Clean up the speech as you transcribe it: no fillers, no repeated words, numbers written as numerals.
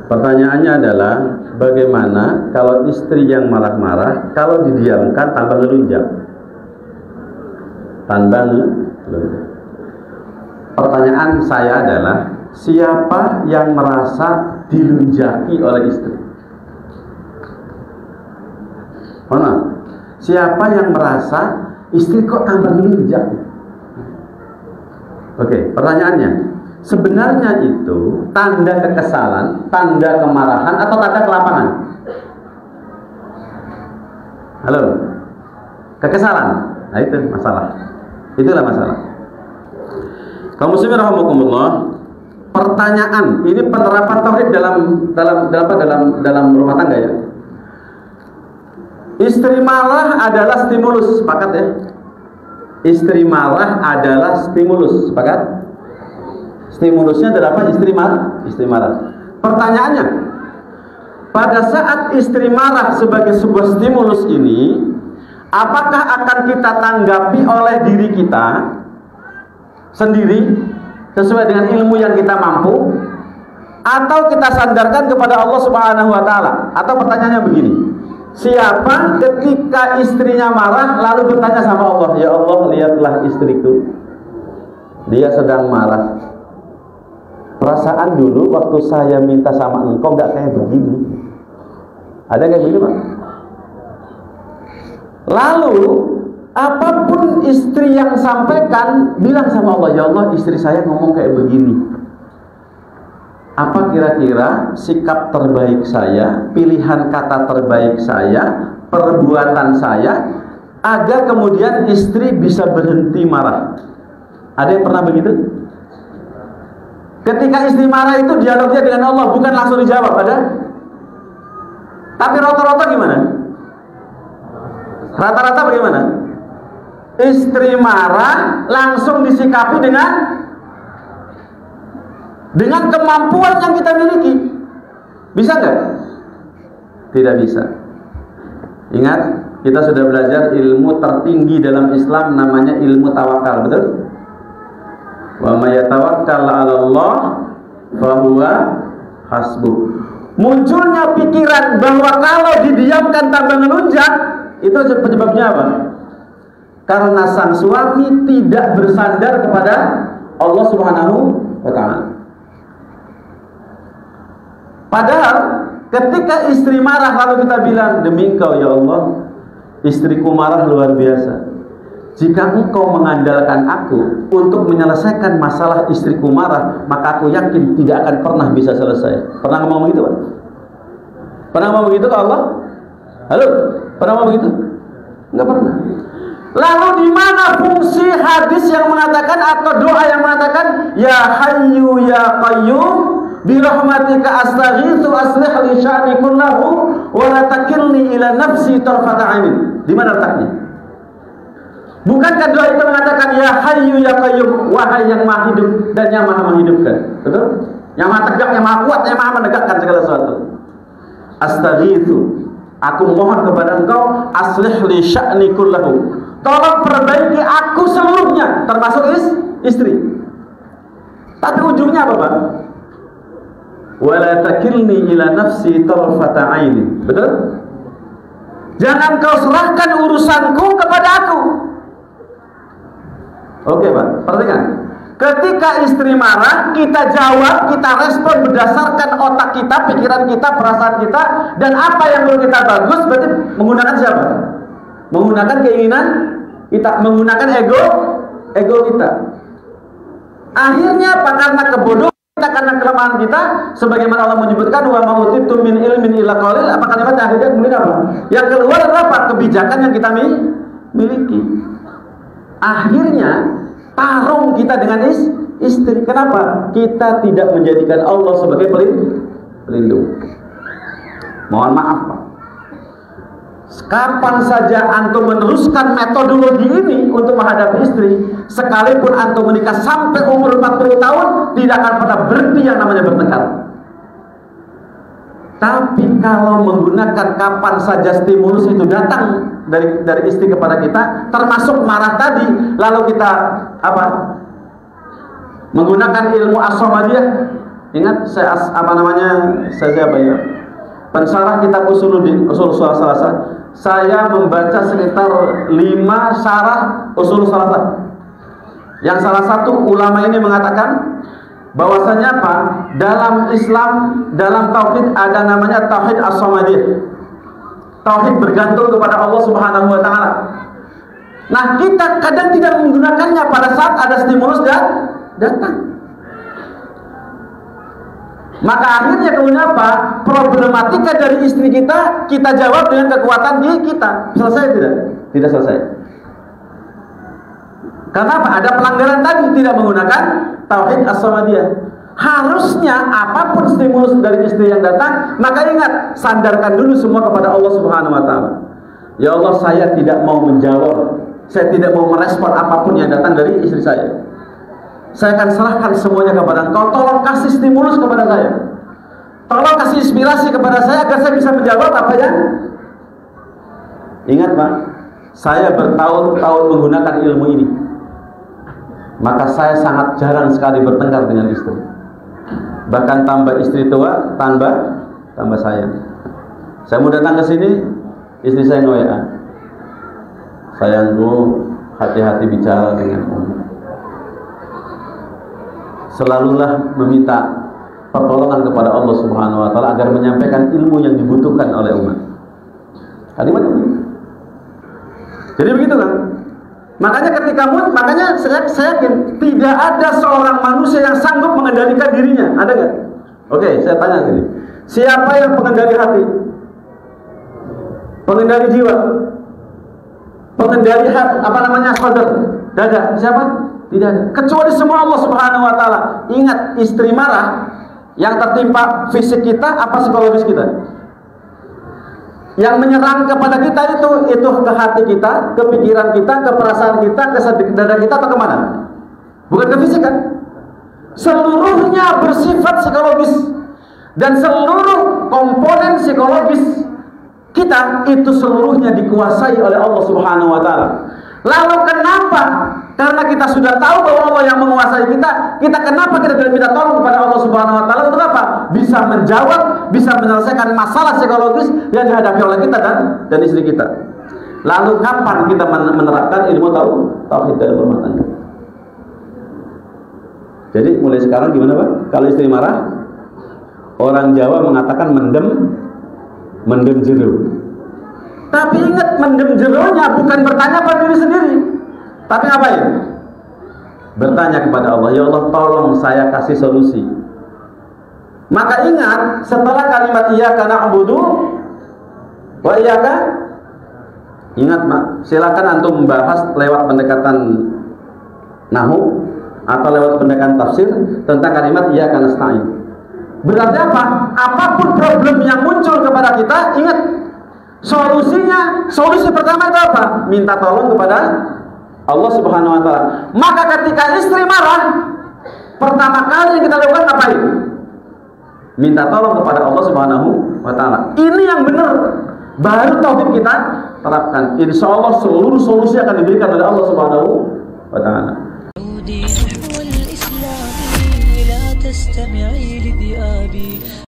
Pertanyaannya adalah bagaimana kalau istri yang marah-marah kalau didiamkan tanpa ngelunjak? Tanpa ngelunjak. Pertanyaan saya adalah siapa yang merasa dilunjaki oleh istri? Mana? Siapa yang merasa istri kok tambah ngelunjak? Oke, pertanyaannya, sebenarnya itu tanda kekesalan, tanda kemarahan, atau tanda kelapangan? Halo? Kekesalan? Nah itu masalah. Itulah masalah. Kaum muslimin rahimakumullah, pertanyaan, ini penerapan tauhid dalam rumah tangga ya. Istri marah adalah stimulus, sepakat ya? Istri marah adalah stimulus, sepakat? Stimulusnya adalah apa? Istri marah. Pertanyaannya, pada saat istri marah sebagai sebuah stimulus ini, apakah akan kita tanggapi oleh diri kita sendiri sesuai dengan ilmu yang kita mampu, atau kita sandarkan kepada Allah Subhanahu wa taala? Atau pertanyaannya begini, siapa ketika istrinya marah lalu bertanya sama Allah, ya Allah, lihatlah istriku, dia sedang marah. Perasaan dulu waktu saya minta sama engkau gak kayak begini. Ada kayak begini Pak? Lalu apapun istri yang sampaikan, bilang sama Allah, ya Allah, istri saya ngomong kayak begini. Apa kira-kira sikap terbaik saya, pilihan kata terbaik saya, perbuatan saya, agar kemudian istri bisa berhenti marah? Ada yang pernah begitu? Ketika istri marah itu dialognya dengan Allah, bukan langsung dijawab, ada? Tapi rata-rata gimana? Rata-rata bagaimana? Istri marah langsung disikapi dengan kemampuan yang kita miliki. Bisa nggak? Tidak bisa. Ingat, kita sudah belajar ilmu tertinggi dalam Islam, namanya ilmu tawakal, betul? Wa may yatawakkal 'ala Allah fa huwa hasbuh. Munculnya pikiran bahwa kalau didiamkan tanpa menunjuk, itu penyebabnya apa? Karena sang suami tidak bersandar kepada Allah Subhanahu wa taala. Padahal ketika istri marah lalu kita bilang, demi engkau ya Allah, istriku marah luar biasa. Jika engkau mengandalkan aku untuk menyelesaikan masalah istriku marah, maka aku yakin tidak akan pernah bisa selesai. Pernah ngomong begitu Pak? Pernah ngomong begitu ke Allah? Halo? Pernah ngomong begitu? Enggak pernah. Lalu di mana fungsi hadis yang mengatakan atau doa yang mengatakan ya hayyu ya qayyum bi rahmatika astaghitsu aslih li sya'ni kullahu wa la takilni ila nafsi tarfata 'ainin? Di mana letaknya? Bukankah doa itu mengatakan ya hayyu ya qayyum, wahai yang maha hidup dan yang maha menghidupkan? Betul? Yang maha tegak, yang maha kuat, yang maha menegakkan segala sesuatu. Astaghitsu, aku mohon kepada engkau, aslih li sya'ni kullahu, tolong perbaiki aku seluruhnya, termasuk istri. Tapi ujungnya apa Pak? Wala takilni ila nafsi tarfata 'ainin. Betul? Jangan kau serahkan urusanku kepada aku. Oke Pak, perhatikan. Ketika istri marah, kita jawab, kita respon berdasarkan otak kita, pikiran kita, perasaan kita, dan apa yang menurut kita bagus. Berarti menggunakan siapa? Menggunakan keinginan kita, menggunakan ego kita. Akhirnya apa? Karena kebodohan kita, karena kelemahan kita, sebagaimana Allah menyebutkan wa ma utitum min ilmin illa qalil, apa kalimatnya akhirnya kemudian apa? Yang keluar adalah apa? Kebijakan yang kita miliki. Akhirnya tarung kita dengan istri. Kenapa? Kita tidak menjadikan Allah sebagai pelindung. Mohon maaf Pak, kapan saja antum meneruskan metodologi ini untuk menghadapi istri, sekalipun antum menikah sampai umur 40 tahun, tidak akan pernah berhenti yang namanya bertengkar. Tapi kalau menggunakan kapan saja stimulus itu datang dari istri kepada kita, termasuk marah tadi, lalu kita apa? Menggunakan ilmu as-samadiyah, Ingat saya saya siapa ya? Pensarah kitab usul salasa. Saya membaca sekitar 5 syarah usul salasa. Yang salah satu ulama ini mengatakan bahwasanya apa? Dalam Islam, dalam tauhid ada namanya tauhid as-samadiyah. Tauhid bergantung kepada Allah Subhanahu wa taala. Nah, kita kadang tidak menggunakannya pada saat ada stimulus dan datang. Maka akhirnya kemudian apa? Problematika dari istri kita jawab dengan kekuatan di kita. Selesai tidak? Tidak selesai. Karena apa? Ada pelanggaran tadi, tidak menggunakan tauhid as-samadiyah. Harusnya apapun stimulus dari istri yang datang, maka ingat, sandarkan dulu semua kepada Allah Subhanahu wa taala. Ya Allah, saya tidak mau menjawab, saya tidak mau merespon apapun yang datang dari istri saya. Saya akan serahkan semuanya kepada Engkau. Tolong kasih stimulus kepada saya. Tolong kasih inspirasi kepada saya agar saya bisa menjawab apa yang. Ingat Pak, saya bertahun-tahun menggunakan ilmu ini. Maka saya sangat jarang sekali bertengkar dengan istri. Bahkan tambah istri tua, tambah sayang. Saya mau datang ke sini, istri saya nge-WA. Sayangku, hati-hati bicara dengan Umi. Selalulah meminta pertolongan kepada Allah Subhanahu wa taala agar menyampaikan ilmu yang dibutuhkan oleh umat. Kalimatnya begitu. Jadi begitu kan? Makanya saya yakin tidak ada seorang manusia yang sanggup mengendalikan dirinya. Ada nggak? Oke, saya tanya gini. Siapa yang pengendali hati? Pengendali jiwa? Pengendali sadar, dada? Siapa? Tidak ada. Kecuali semua Allah Subhanahu wa taala. Ingat, istri marah yang tertimpa fisik kita apa psikologis kita? Yang menyerang kepada kita itu ke hati kita, ke pikiran kita, ke perasaan kita, ke dada kita atau kemana? Bukan ke fisik kan? Seluruhnya bersifat psikologis. Dan seluruh komponen psikologis kita itu seluruhnya dikuasai oleh Allah Subhanahu wa taala. Lalu kenapa? Karena kita sudah tahu bahwa Allah yang menguasai kita kenapa kita tidak minta tolong kepada Allah Subhanahu wa taala untuk apa? Bisa menjawab, bisa menyelesaikan masalah psikologis yang dihadapi oleh kita dan istri kita. Lalu kapan kita menerapkan ilmu tauhid dalam rumah tangga? Jadi mulai sekarang gimana Pak? Kalau istri marah, orang Jawa mengatakan mendem jero. Tapi ingat, mendem jeronya bukan bertanya pada diri sendiri, tapi ngapain? Bertanya kepada Allah, ya Allah tolong saya kasih solusi. Maka ingat, setelah kalimat iyyaka na'budu wa iyyaka, ingat Mak, silakan antum membahas lewat pendekatan nahwu atau lewat pendekatan tafsir tentang kalimat iyyaka nasta'in. Berarti apa? Apapun problem yang muncul kepada kita, ingat, solusi pertama itu apa? Minta tolong kepada Allah Subhanahu wa taala. Maka ketika istri marah, pertama kali yang kita lakukan ngapain? Minta tolong kepada Allah Subhanahu wa taala. Ini yang benar. Baru tauhid kita terapkan. Insyaallah seluruh solusi akan diberikan oleh Allah Subhanahu wa taala. تستمعي لذئابي